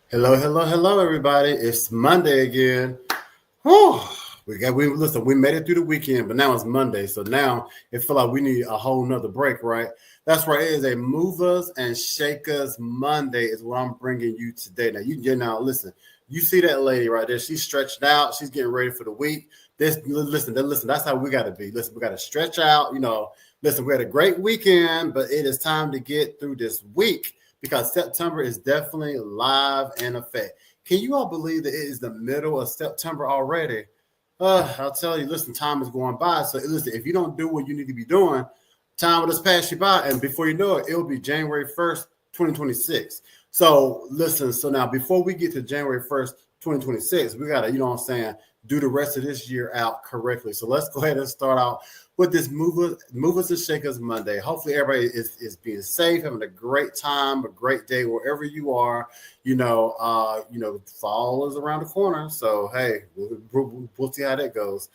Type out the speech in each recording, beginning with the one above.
Hello, hello, hello, everybody. It's Monday again. Whew. Listen, we made it through the weekend, but now it's Monday. So now it feel like we need a whole nother break, right? That's right. It is a Movers and Shakers Monday is what I'm bringing you today. Now you get now listen. You see that lady right there? She's stretched out. She's getting ready for the week. Listen. That's how we got to be. Listen, we got to stretch out. Listen, we had a great weekend, but it is time to get through this week because September is definitely live in effect. Can you all believe that it is the middle of September already? I'll tell you, listen, time is going by. So listen, if you don't do what you need to be doing, time will just pass you by. And before you know it, it'll be January 1st, 2026. So listen, so now before we get to January 1st, 2026, we gotta, you know what I'm saying, do the rest of this year out correctly. So let's go ahead and start out with this movers and shakers Monday. Hopefully everybody is being safe, having a great time, a great day wherever you are. Fall is around the corner. So hey, we'll see how that goes.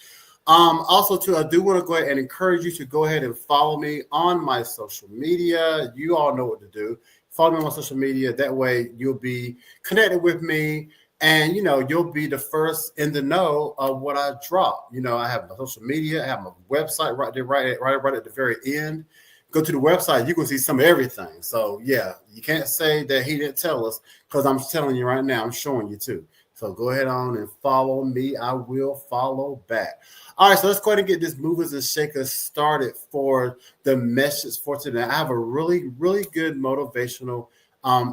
Also, too, I do want to go ahead and encourage you to go ahead and follow me on my social media. You all know what to do. Follow me on my social media. That way, you'll be connected with me, and you'll be the first in the know of what I drop. I have my social media. I have my website right there, right at the very end. Go to the website. You can see some of everything. So yeah, you can't say that he didn't tell us because I'm telling you right now. I'm showing you too. So go ahead on and follow me. I will follow back. All right, so let's go ahead and get this movers and shakers started for the message for today. I have a really, really good motivational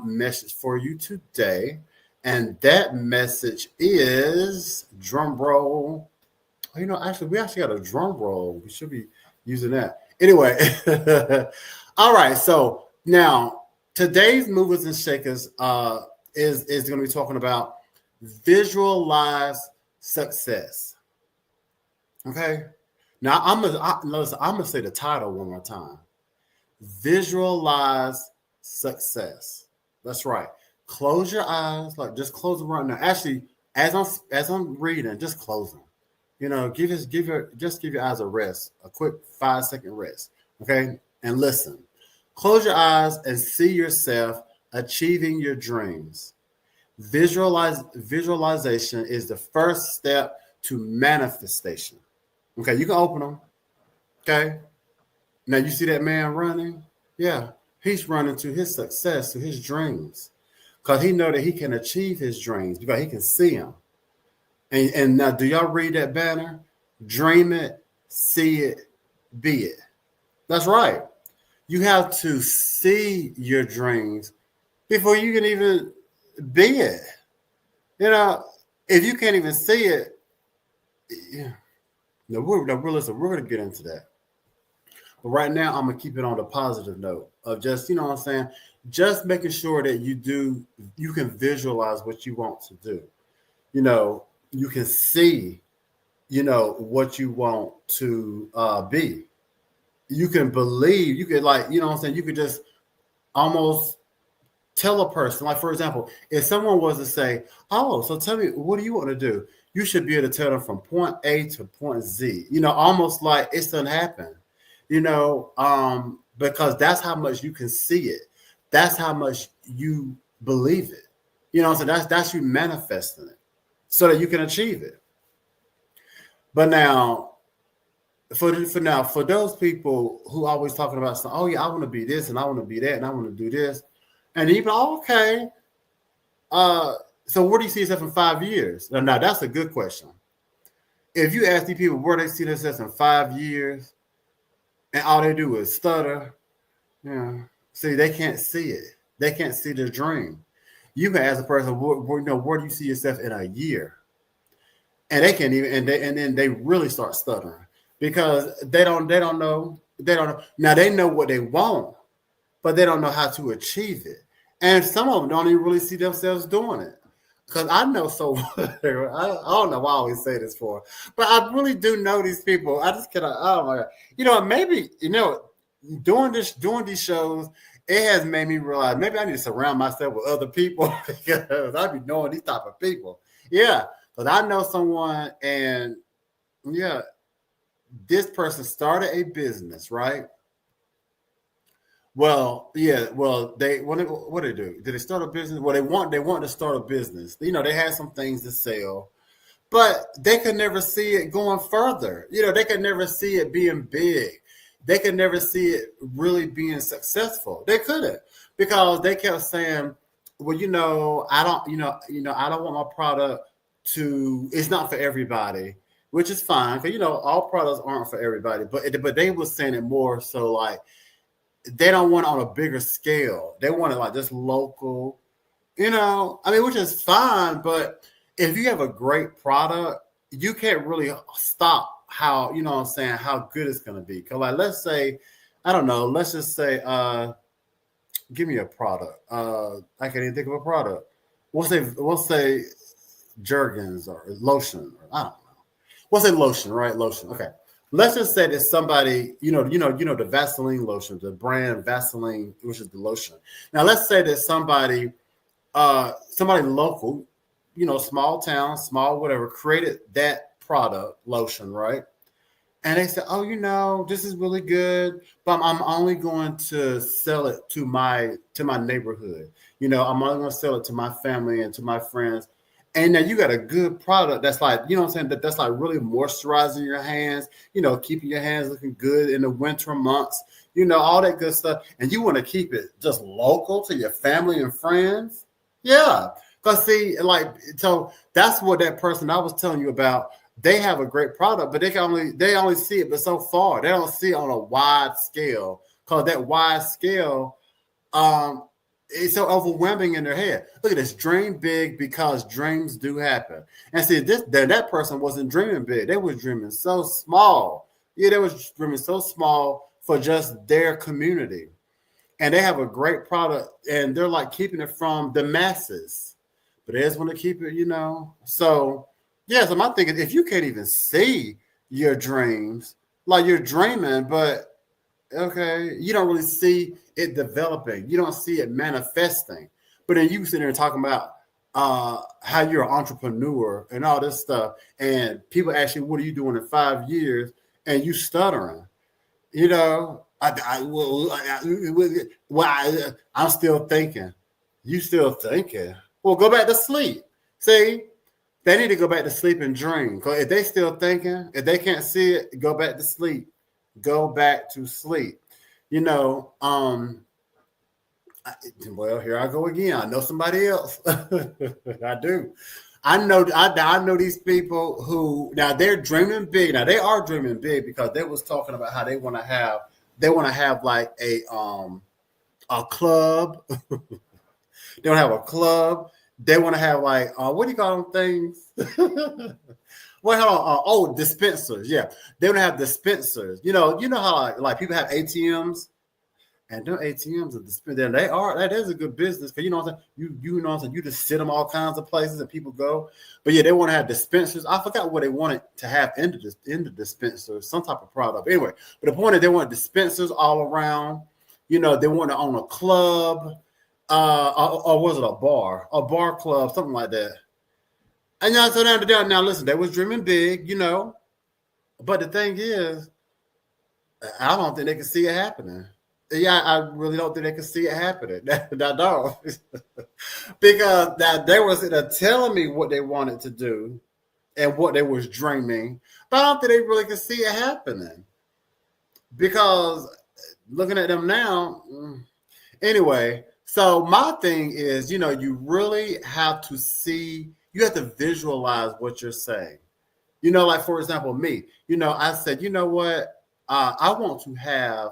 message for you today. And that message is drum roll. We actually got a drum roll. We should be using that. Anyway, all right. So now today's movers and shakers is going to be talking about visualize success. Okay. Now I'm gonna say the title one more time. Visualize success. That's right. Close your eyes, like just close them right now. Actually, as I'm reading, just close them. Give your eyes a rest, a quick 5-second rest. Okay, and listen. Close your eyes and see yourself achieving your dreams. Visualization is the first step to manifestation. Okay, you can open them. Okay. Now you see that man running? Yeah. He's running to his success, to his dreams. Because he know that he can achieve his dreams because he can see them. And now do y'all read that banner? Dream it, see it, be it. That's right. You have to see your dreams before you can even be it. You know, if you can't even see it, yeah. Listen, we're going to get into that. But right now, I'm going to keep it on the positive note of just, what I'm saying, just making sure that you can visualize what you want to do. You can see, what you want to be. You can believe, you could what I'm saying, you could just almost tell a person, like, for example, if someone was to say, oh, so tell me, what do you want to do? You should be able to tell them from point A to point Z, almost like it's going to happen, because that's how much you can see it. That's how much you believe it. So that's you manifesting it so that you can achieve it. But now, for those people who always talking about, oh yeah, I want to be this and I want to be that and I want to do this, and even okay, so where do you see yourself in 5 years? Now that's a good question. If you ask these people where they see themselves in 5 years, and all they do is stutter, see, they can't see it. They can't see their dream. You can ask a person, where do you see yourself in a year? And they can't even, and then they really start stuttering because they don't know. They don't know. Now they know what they want, but they don't know how to achieve it. And some of them don't even really see themselves doing it. Because I know so I don't know why I always say this for, but I really do know these people. I just cannot, oh my God. Maybe, doing these shows, it has made me realize maybe I need to surround myself with other people because I be knowing these type of people. Yeah. Because I know someone and this person started a business, right? Well, yeah. Well, what they do? Did they start a business? Well, they want to start a business. They had some things to sell, but they could never see it going further. They could never see it being big. They could never see it really being successful. They couldn't because they kept saying, "Well, I don't, I don't want my product to. It's not for everybody." Which is fine because all products aren't for everybody, but they were saying it more so like they don't want it on a bigger scale. They want it like just local, which is fine. But if you have a great product, you can't really stop how, what I'm saying, how good it's going to be. Because like, let's say, I don't know, let's just say, give me a product. I can't even think of a product. We'll say Jergens or lotion. Or, I don't know. We'll say lotion, right? Lotion. Okay. Let's just say that somebody, the Vaseline lotion, the brand Vaseline, which is the lotion. Now, let's say that somebody local, small town, small whatever, created that product lotion, right? And they said, oh, this is really good, but I'm only going to sell it to my neighborhood. I'm only going to sell it to my family and to my friends. And now you got a good product that's like, what I'm saying, that's like really moisturizing your hands, keeping your hands looking good in the winter months, all that good stuff. And you want to keep it just local to your family and friends. Yeah. Because so that's what that person I was telling you about, they have a great product, but they only see it, but so far. They don't see it on a wide scale because that wide scale, it's so overwhelming in their head. Look at this, dream big because dreams do happen. And see, that person wasn't dreaming big. They were dreaming so small. Yeah, they was dreaming so small for just their community. And they have a great product and they're like keeping it from the masses. But they just want to keep it, So, yeah, so my thing is if you can't even see your dreams, like you're dreaming, but okay, you don't really see it developing. You don't see it manifesting. But then you sit there and talking about how you're an entrepreneur and all this stuff. And people ask you, what are you doing in 5 years? And you stuttering. I'm still thinking. You still thinking. Well, go back to sleep. See, they need to go back to sleep and dream. Because if they still thinking, if they can't see it, go back to sleep. Go back to sleep. Well, here I go again. I know somebody else. I do. I know these people who now they're dreaming big. Now they are dreaming big because they was talking about how they want to have like a club. They want to have a club. They want to have like what do you call them things? Well, hold on. Dispensers. Yeah, they want to have dispensers. You know how like people have ATMs, and their ATMs are dispensers. That is a good business because you just sit them all kinds of places and people go. But yeah, they want to have dispensers. I forgot what they wanted to have in the dispensers, some type of product. But anyway, but the point is they want dispensers all around. They want to own a club, or was it a bar club, something like that. And so now listen, they was dreaming big, but the thing is, I don't think they can see it happening. Yeah, I really don't think they can see it happening. I don't. Because they was telling me what they wanted to do and what they was dreaming, but I don't think they really can see it happening. Because looking at them now, anyway, so my thing is, you really have to see. You have to visualize what you're saying. Like for example, me, I said, you know what? I want to have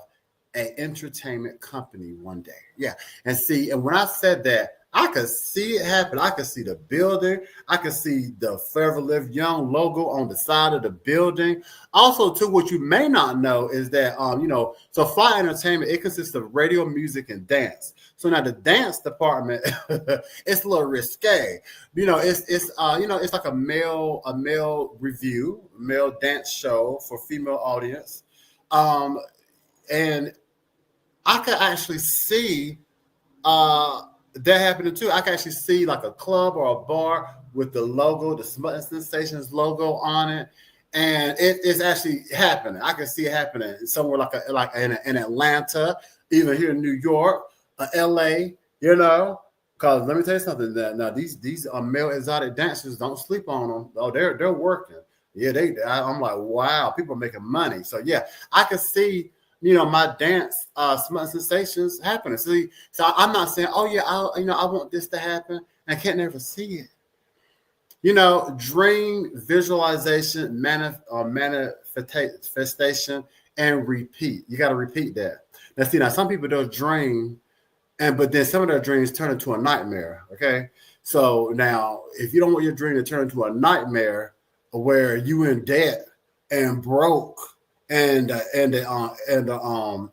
an entertainment company one day. Yeah. And when I said that, I could see it happen. I could see the building. I could see the Forever Live Young logo on the side of the building. Also, too, what you may not know is that, so Fly Entertainment, it consists of radio, music, and dance. So now the dance department, it's a little risque. It's like a male review, male dance show for female audience. And I could actually see that happening too. I can actually see like a club or a bar with the logo, the Smut Sensations logo on it, and it's actually happening. I can see it happening somewhere like in Atlanta, even here in New York, LA, you know. Because let me tell you something. Now these male exotic dancers, don't sleep on them. Oh, they're working. Yeah, I'm like, wow, people are making money. So yeah, I can see, my dance smut sensations happening. See, so I'm not saying, oh yeah, I want this to happen. I can't never see it. Dream, visualization, manifestation, and repeat. You got to repeat that. Now, some people don't dream, but then some of their dreams turn into a nightmare. Okay, so now if you don't want your dream to turn into a nightmare where you in debt and broke and the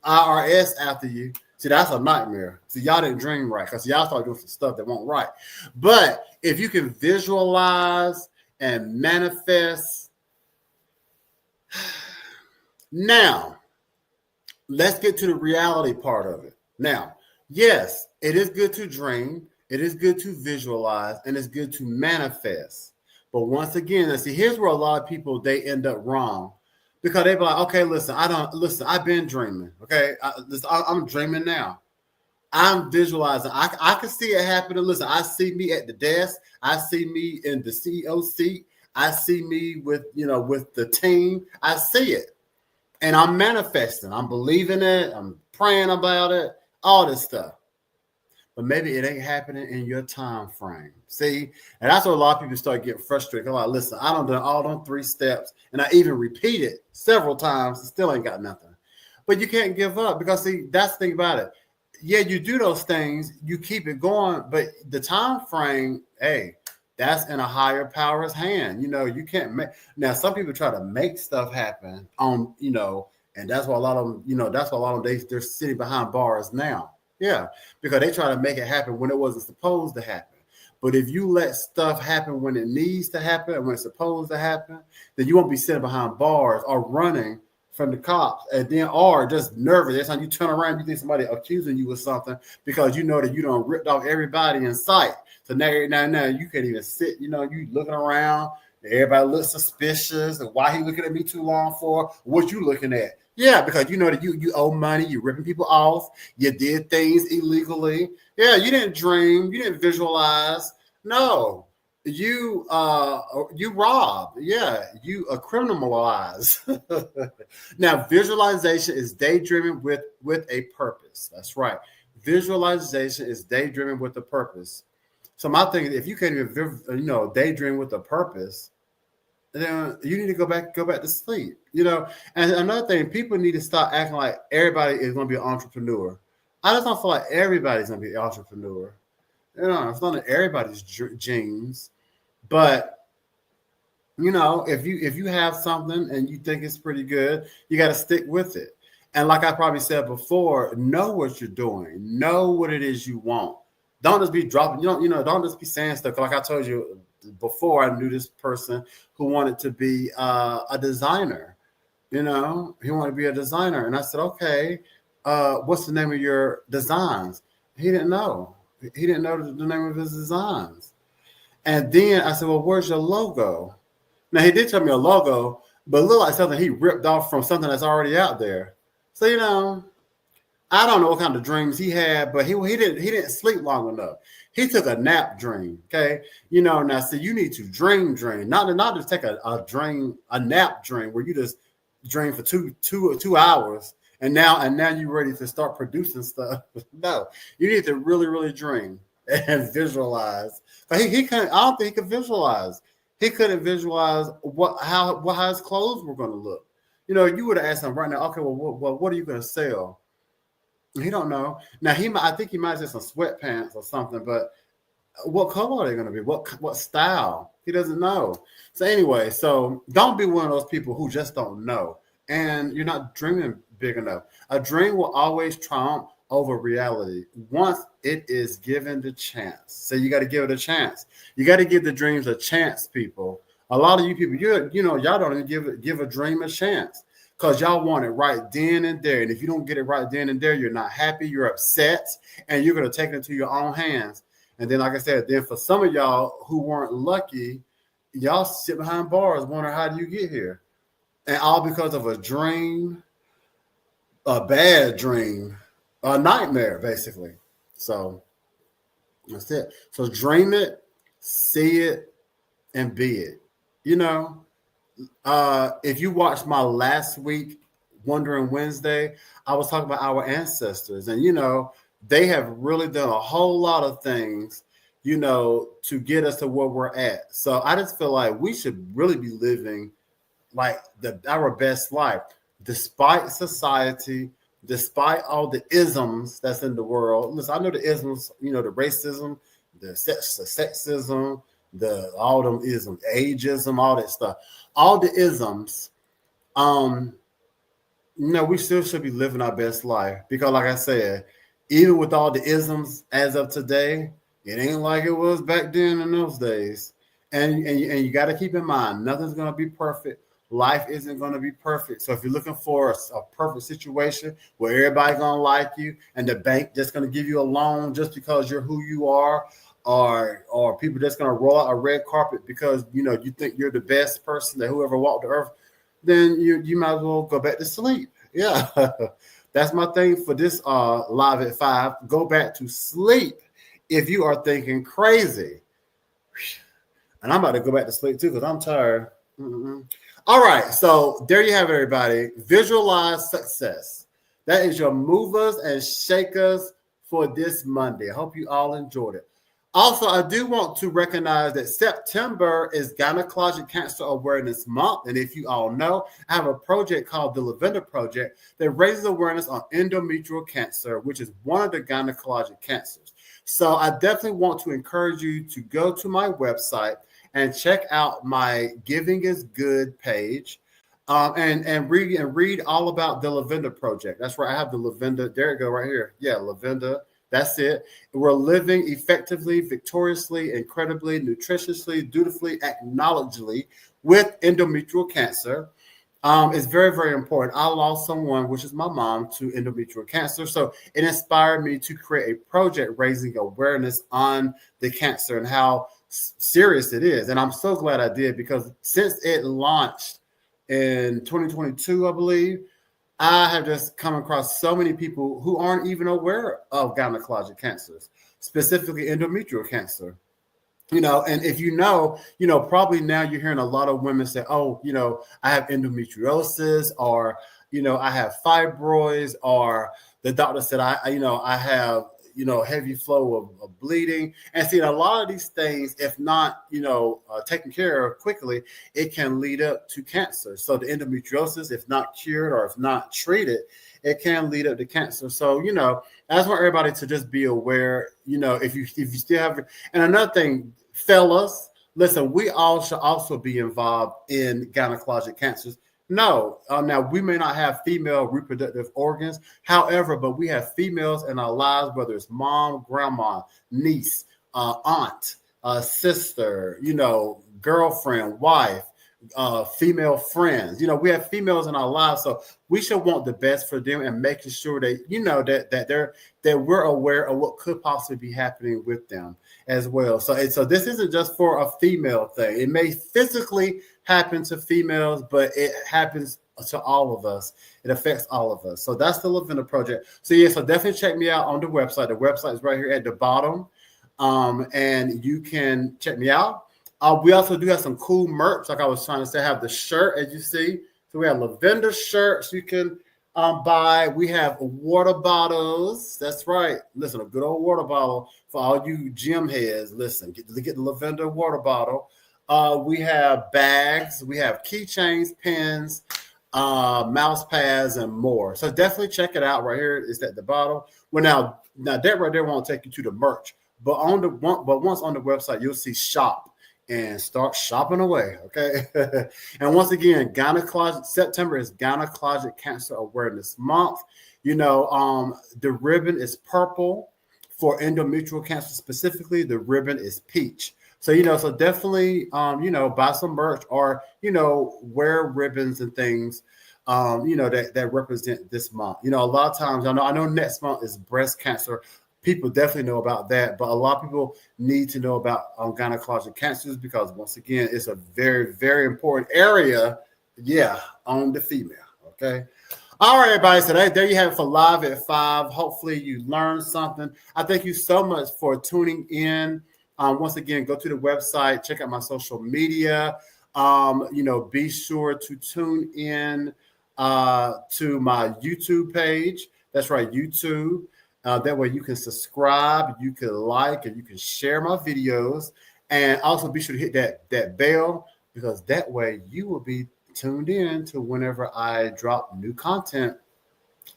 IRS after you, see, that's a nightmare. See, y'all didn't dream right because y'all started doing some stuff that won't right. But if you can visualize and manifest, now let's get to the reality part of it. Now, yes, it is good to dream, it is good to visualize, and it's good to manifest. But once again, let's see, here's where a lot of people, they end up wrong. Because they be like, okay, listen, I've been dreaming. Okay, I'm dreaming now. I'm visualizing. I can see it happening. Listen, I see me at the desk. I see me in the CEO seat. I see me with the team. I see it. And I'm manifesting. I'm believing it. I'm praying about it. All this stuff. But maybe it ain't happening in your time frame. See? And that's where a lot of people start getting frustrated. They're like, listen, I done all them 3 steps, and I even repeat it several times and still ain't got nothing. But you can't give up because, see, that's the thing about it. Yeah, you do those things, you keep it going, but the time frame, hey, that's in a higher power's hand. You can't make. Now, some people try to make stuff happen on, and that's why a lot of them, that's why a lot of them, they're sitting behind bars now. Yeah, because they try to make it happen when it wasn't supposed to happen. But if you let stuff happen when it needs to happen and when it's supposed to happen, then you won't be sitting behind bars or running from the cops, and then or just nervous. Every time you turn around, you think somebody accusing you of something because you know that you done ripped off everybody in sight. So now you can't even sit. You looking around. Everybody looks suspicious. And why he looking at me too long for? What you looking at? Yeah, because you know that you owe money, you're ripping people off, you did things illegally. Yeah, you didn't dream, you didn't visualize. No, you robbed. Yeah, you criminalized. Now, visualization is daydreaming with a purpose. That's right. Visualization is daydreaming with a purpose. So my thing is, if you can't even daydream with a purpose, then you need to go back to sleep. And another thing, people need to stop acting like everybody is going to be an entrepreneur. I just don't feel like everybody's going to be an entrepreneur. It's not in everybody's genes, but if you have something and you think it's pretty good, you got to stick with it. And like I probably said before, know what you're doing, know what it is you want. Don't just be dropping, don't just be saying stuff. Like I told you before, I knew this person who wanted to be a designer. He wanted to be a designer. And I said, okay, what's the name of your designs? He didn't know. He didn't know the name of his designs. And then I said, well, where's your logo? Now, he did tell me a logo, but it looked like something he ripped off from something that's already out there. So, I don't know what kind of dreams he had, but he didn't sleep long enough. He took a nap dream. Okay. Now see, you need to dream, not just take a nap dream where you just dream for two hours and now you're ready to start producing stuff. No, you need to really, really dream and visualize. But he couldn't, I don't think he could visualize. He couldn't visualize how his clothes were going to look. You would have asked him right now, okay, well, what are you going to sell? He don't know. Now I think he might have some sweatpants or something, but what color are they going to be? What style? He doesn't know. So anyway, don't be one of those people who just don't know, and you're not dreaming big enough. A dream will always triumph over reality once it is given the chance. So you got to give it a chance. You got to give the dreams a chance, people. A lot of you people, y'all don't even give a dream a chance. Because y'all want it right then and there. And if you don't get it right then and there, you're not happy, you're upset, and you're going to take it into your own hands. And then, like I said, then for some of y'all who weren't lucky, y'all sit behind bars wondering how do you get here? And all because of a dream, a bad dream, a nightmare, basically. So that's it. So dream it, see it, and be it. You know, if you watched my last week Wondering Wednesday, I was talking about our ancestors, and they have really done a whole lot of things, to get us to where we're at. So I just feel like we should really be living like our best life, despite society, despite all the isms that's in the world. Listen, I know the isms, the racism, the sexism, all them isms, ageism, all that stuff, all the isms. We still should be living our best life because, like I said, even with all the isms as of today, it ain't like it was back then in those days. And you got to keep in mind, nothing's going to be perfect. Life isn't going to be perfect. So if you're looking for a perfect situation where everybody's going to like you and the bank just going to give you a loan just because you're who you are, or people just going to roll out a red carpet because you think you're the best person that whoever walked the earth, then you might as well go back to sleep. Yeah, that's my thing for this live at 5. Go back to sleep if you are thinking crazy. And I'm about to go back to sleep too because I'm tired. All right, so there you have it, everybody. Visualize success. That is your movers and shakers for this Monday. I hope you all enjoyed it. Also, I do want to recognize that September is Gynecologic Cancer Awareness Month. And if you all know, I have a project called the Lavender Project that raises awareness on endometrial cancer, which is one of the gynecologic cancers. So I definitely want to encourage you to go to my website and check out my Giving is Good page and read all about the Lavender Project. That's where I have the Lavender. There you go, right here. Yeah, Lavender. That's it. We're living effectively, victoriously, incredibly, nutritiously, dutifully, acknowledgedly with endometrial cancer. It's very, very important. I lost someone, which is my mom, to endometrial cancer. So it inspired me to create a project raising awareness on the cancer and how serious it is. And I'm so glad I did because since it launched in 2022, I believe, I have just come across so many people who aren't even aware of gynecologic cancers, specifically endometrial cancer. And if probably now you're hearing a lot of women say, oh, I have endometriosis, or, I have fibroids, or the doctor said, I have, heavy flow of bleeding. And see, a lot of these things, if not, taken care of quickly, it can lead up to cancer. So the endometriosis, if not cured or if not treated, it can lead up to cancer. So, I just want everybody to just be aware, if you still have, and another thing, fellas, listen, we all should also be involved in gynecologic cancers. No, now we may not have female reproductive organs, however, but we have females in our lives, whether it's mom, grandma, niece, aunt, sister, girlfriend, wife, female friends. We have females in our lives, so we should want the best for them and making sure that that we're aware of what could possibly be happening with them as well. So this isn't just for a female thing. It may physically happen to females, but it happens to all of us. It affects all of us. So that's the Lavender Project. So so definitely check me out on the website. The website is right here at the bottom, and you can check me out. We also do have some cool merch, like I was trying to say. I have the shirt, as you see. So we have Lavender shirts you can buy. We have water bottles. That's right. Listen, a good old water bottle for all you gym heads. Listen, get the Lavender water bottle. We have bags. We have keychains, pens, mouse pads, and more. So definitely check it out. Right here is at the bottom. Well, now that right there won't take you to the merch, but once on the website, you'll see shop. And start shopping away, okay? And once again, September is Gynecologic Cancer Awareness Month. The ribbon is purple for endometrial cancer specifically. The ribbon is peach. So, so definitely, buy some merch or, wear ribbons and things, that represent this month. A lot of times, I know next month is breast cancer. People definitely know about that, but a lot of people need to know about gynecologic cancers because, once again, it's a very, very important area, on the female, okay? All right, everybody. So there you have it for Live at 5. Hopefully you learned something. I thank you so much for tuning in. Once again, go to the website, check out my social media. Be sure to tune in to my YouTube page. That's right, YouTube. That way you can subscribe, you can like, and you can share my videos. And also be sure to hit that bell, because that way you will be tuned in to whenever I drop new content.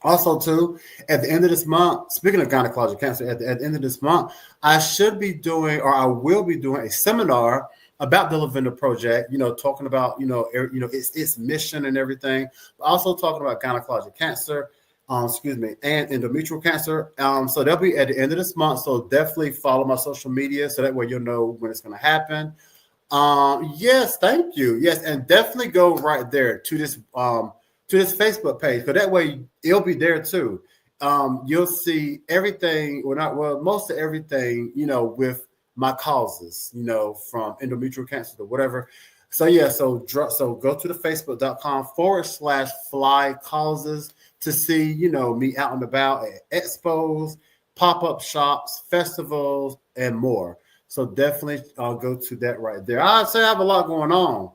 Also, too, at the end of this month, speaking of gynecological cancer, at the end of this month, I should be doing, or I will be doing, a seminar about the Lavender Project. Talking about its mission and everything, but also talking about gynecological cancer, and endometrial cancer. So that'll be at the end of this month. So definitely follow my social media, so that way you'll know when it's going to happen. Yes, thank you. Yes, and definitely go right there to this Facebook page, because that way it'll be there too. You'll see everything, most of everything, with my causes, from endometrial cancer to whatever. So yeah, so go to the facebook.com/fly causes to see, me out and about at expos, pop-up shops, festivals, and more. So definitely go to that right there. I'd say I have a lot going on.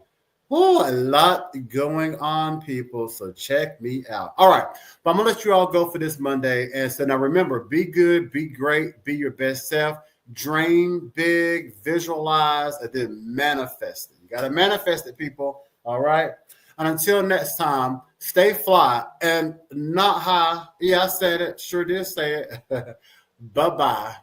Oh, a lot going on, people. So check me out. All right. But I'm going to let you all go for this Monday. And so now remember, be good, be great, be your best self. Dream big, visualize, and then manifest it. You got to manifest it, people. All right. And until next time, stay fly and not high. Yeah, I said it. Sure did say it. Bye-bye.